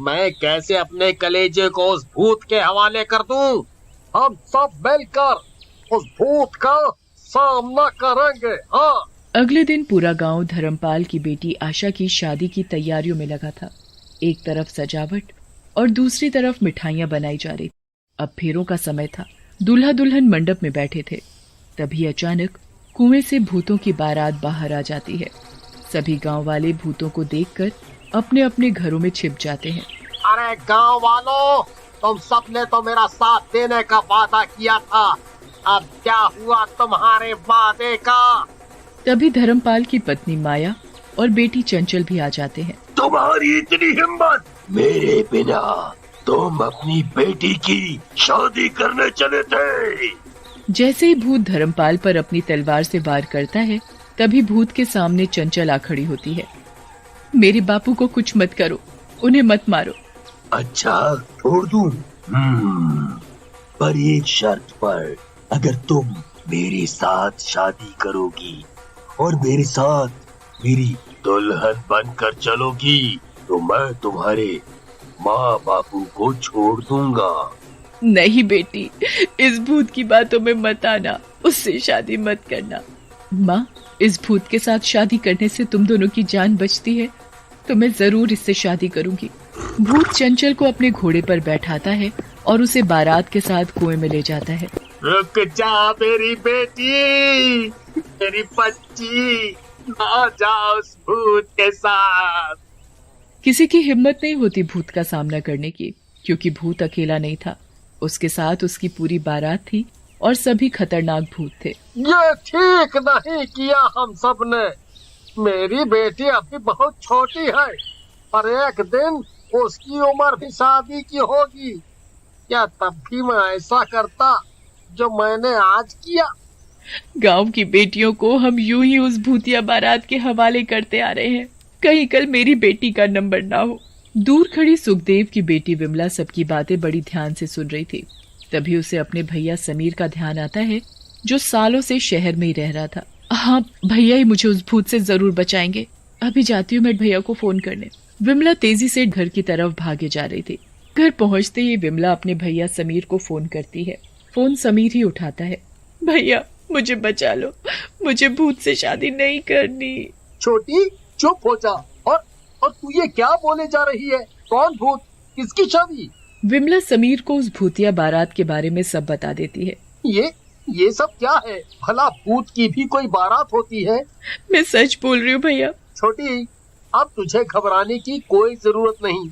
मैं कैसे अपने कलेजे को उस भूत के हवाले कर दूं? हम सब मिलकर उस भूत का सामना करेंगे। हाँ। अगले दिन पूरा गांव धर्मपाल की बेटी आशा की शादी की तैयारियों में लगा था। एक तरफ सजावट और दूसरी तरफ मिठाइयां बनाई जा रही। अब फेरों का समय था। दूल्हा दुल्हन मंडप में बैठे थे। तभी अचानक कुएं से भूतों की बारात बाहर आ जाती है। सभी गांव वाले भूतों को देखकर अपने अपने घरों में छिप जाते हैं। अरे गांव वालों, तुम सबने तो मेरा साथ देने का वादा किया था। अब क्या हुआ तुम्हारे वादे का? तभी धर्मपाल की पत्नी माया और बेटी चंचल भी आ जाते हैं। तुम्हारी इतनी हिम्मत! मेरे बिना तुम अपनी बेटी की शादी करने चले थे। जैसे ही भूत धर्मपाल पर अपनी तलवार से वार करता है, तभी भूत के सामने चंचल आ खड़ी होती है। मेरे बापू को कुछ मत करो, उन्हें मत मारो। अच्छा, छोड़ दूं? पर एक शर्त पर। अगर तुम मेरे साथ शादी करोगी और मेरे साथ मेरी दुल्हन बनकर चलोगी तो मैं तुम्हारे माँ बापू को छोड़ दूंगा। नहीं बेटी, इस भूत की बातों में मत आना, उससे शादी मत करना। माँ, इस भूत के साथ शादी करने से तुम दोनों की जान बचती है तो मैं जरूर इससे शादी करूंगी। भूत चंचल को अपने घोड़े पर बैठाता है और उसे बारात के साथ कुएं में ले जाता है। रुक जा मेरी बेटी, मेरी बच्ची, ना जा उस भूत के साथ। किसी की हिम्मत नहीं होती भूत का सामना करने की, क्योंकि भूत अकेला नहीं था। उसके साथ उसकी पूरी बारात थी और सभी खतरनाक भूत थे। ये ठीक नहीं किया हम सब ने। मेरी बेटी अभी बहुत छोटी है और एक दिन उसकी उम्र भी शादी की होगी। क्या तब भी मैं ऐसा करता जो मैंने आज किया? गांव की बेटियों को हम यूं ही उस भूतिया बारात के हवाले करते आ रहे हैं। कहीं कल मेरी बेटी का नंबर ना हो। दूर खड़ी सुखदेव की बेटी विमला सबकी बातें बड़ी ध्यान से सुन रही थी। तभी उसे अपने भैया समीर का ध्यान आता है, जो सालों से शहर में ही रह रहा था। हाँ, भैया ही मुझे उस भूत से जरूर बचाएंगे। अभी जाती हूँ मैं भैया को फोन करने। विमला तेजी से घर की तरफ भागे जा रही थी। घर पहुंचते ही विमला अपने भैया समीर को फोन करती है। फोन समीर ही उठाता है। भैया, मुझे बचा लो, मुझे भूत से शादी नहीं करनी। छोटी, चुप हो जा। और तू ये क्या बोले जा रही है? कौन भूत? किसकी शादी? विमला समीर को उस भूतिया बारात के बारे में सब बता देती है। ये सब क्या है? भला भूत की भी कोई बारात होती है? मैं सच बोल रही हूँ भैया। छोटी, अब तुझे घबराने की कोई जरूरत नहीं।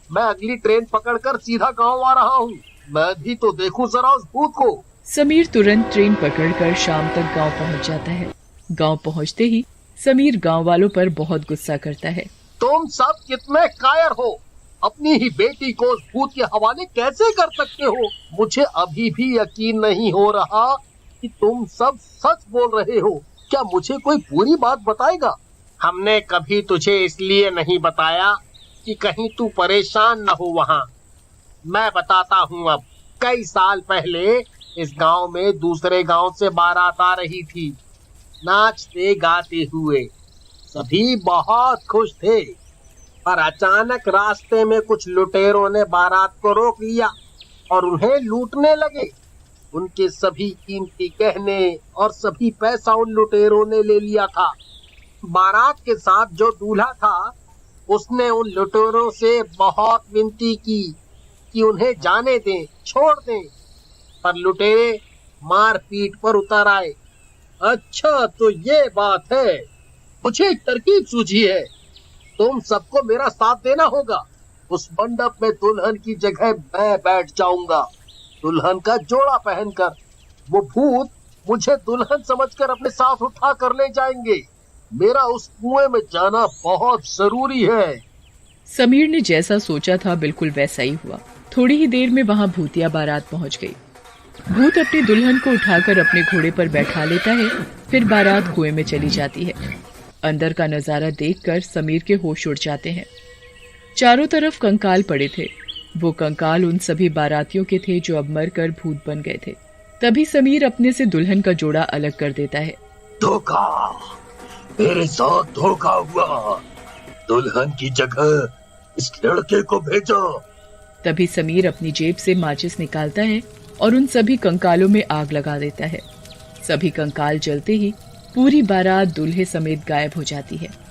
मैं अगली ट्रेन पकड़कर सीधा गांव आ रहा हूँ। मैं भी तो देखूं जरा उस भूत को। समीर तुरंत ट्रेन पकड़कर शाम तक गांव पहुंच जाता है। गांव पहुंचते ही समीर गांव वालों पर बहुत गुस्सा करता है। तुम सब कितने कायर हो? अपनी ही बेटी को उस भूत के हवाले कैसे कर सकते हो? मुझे अभी भी यकीन नहीं हो रहा कि तुम सब सच बोल रहे हो। क्या मुझे कोई पूरी बात बताएगा? हमने कभी तुझे इसलिए नहीं बताया कि कहीं तू परेशान न हो वहाँ। मैं बताता हूँ अब। कई साल पहले इस गांव में दूसरे गांव से बारात आ रही थी, नाचते गाते हुए। सभी बहुत खुश थे, पर अचानक रास्ते में कुछ लुटेरों ने बारात को रोक लिया और उन्हें लूटने लगे। उनके सभी कीमती गहने और सभी पैसा उन लुटेरों ने ले लिया था। बारात के साथ जो दूल्हा था, उसने उन लुटेरों से बहुत विनती की कि उन्हें जाने दें, छोड़ दें, पर लुटेरे मार पीट पर उतर आए। अच्छा, तो ये बात है। मुझे एक तरकीब सूझी है। तुम सबको मेरा साथ देना होगा। उस मंडप में दुल्हन की जगह मैं बैठ जाऊंगा, दुल्हन का जोड़ा पहनकर। वो भूत मुझे दुल्हन समझकर अपने साथ उठा कर ले जाएंगे। मेरा उस कुएं में जाना बहुत जरूरी है। समीर ने जैसा सोचा था बिल्कुल वैसा ही हुआ। थोड़ी ही देर में वहाँ भूतिया बारात पहुँच गई। भूत अपनी दुल्हन को उठाकर अपने घोड़े पर बैठा लेता है। फिर बारात कुएं में चली जाती है। अंदर का नजारा देखकर समीर के होश उड़ जाते हैं। चारों तरफ कंकाल पड़े थे। वो कंकाल उन सभी बारातियों के थे जो अब मरकर भूत बन गए थे। तभी समीर अपने से दुल्हन का जोड़ा अलग कर देता है। धोखा, मेरे साथ धोखा हुआ। दुल्हन की जगह इस लड़के को भेजो। तभी समीर अपनी जेब से माचिस निकालता है और उन सभी कंकालों में आग लगा देता है। सभी कंकाल जलते ही पूरी बारात दूल्हे समेत गायब हो जाती है।